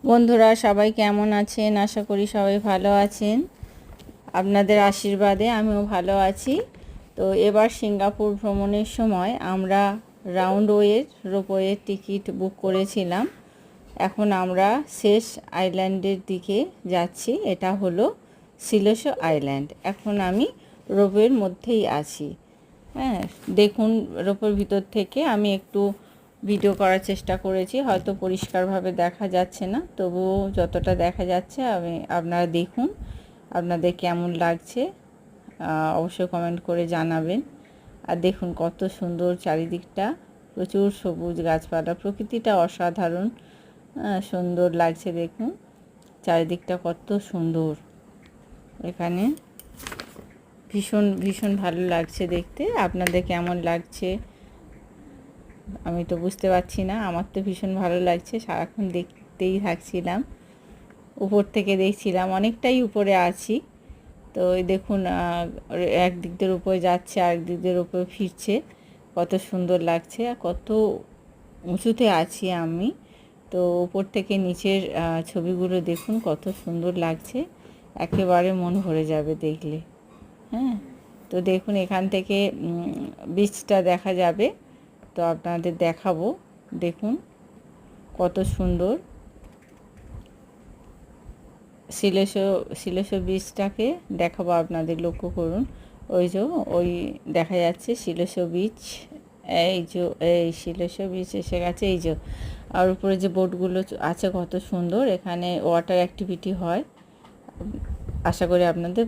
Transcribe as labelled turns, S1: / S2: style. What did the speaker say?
S1: বন্ধুরা সবাই কেমন আছেন? আশা করি সবাই ভালো আছেন। আপনাদের আশীর্বাদে আমিও ভালো আছি। তো এবার সিঙ্গাপুর ভ্রমণের সময় আমরা রাউন্ডওয়ের রোপওয়ের টিকিট বুক করেছিলাম। এখন আমরা শেষ আইল্যান্ডের দিকে যাচ্ছি। এটা হলো সিলেশো আইল্যান্ড। এখন আমি রোপওয়ের মধ্যেই আছি। হ্যাঁ, দেখুন রোপওয়ের ভিতর থেকে আমি একটু ভিডিও করার চেষ্টা করেছি। হয়তো পরিষ্কারভাবে দেখা যাচ্ছে না, তবুও যতটা দেখা যাচ্ছে আপনারা দেখুন। আপনাদের কেমন লাগছে অবশ্যই কমেন্ট করে জানাবেন। আর দেখুন কত সুন্দর চারিদিকটা, প্রচুর সবুজ গাছপালা, প্রকৃতিটা অসাধারণ সুন্দর লাগছে। দেখুন চারিদিকটা কত সুন্দর, এখানে ভীষণ ভীষণ ভালো লাগছে দেখতে। আপনাদের কেমন লাগছে আমি তো বুঝতে পারছি না। আমার তো ভীষণ ভালো লাগছে, সারাক্ষণ দেখতেই থাকছিলাম, উপর থেকে দেখছিলাম, অনেকটাই উপরে আছি। তো এই দেখুন এক দিক দিয়ে উপরে যাচ্ছে, আরেক দিক দিয়ে উপরে ফিরছে, কত সুন্দর লাগছে। আর কত উঁচুতে আছি আমি। তো উপর থেকে নিচের ছবিগুলো দেখুন কত সুন্দর লাগছে, একেবারে মন ভরে যাবে দেখলে। হ্যাঁ, তো দেখুন এখান থেকে বিচটা দেখা যাবে, তো আপনাদের দেখাবো। দেখুন কত সুন্দর সিলেশো বিচটাকে দেখাবো আপনাদের, লক্ষ্য করুন। ওই যে ওই দেখা যাচ্ছে সিলেশো বিচ। এই সিলেশো বিচ এসে গেছে, এই যে। আর উপরে যে বোটগুলো আছে কত সুন্দর, এখানে ওয়াটার অ্যাক্টিভিটি হয়। আশা করি আপনাদের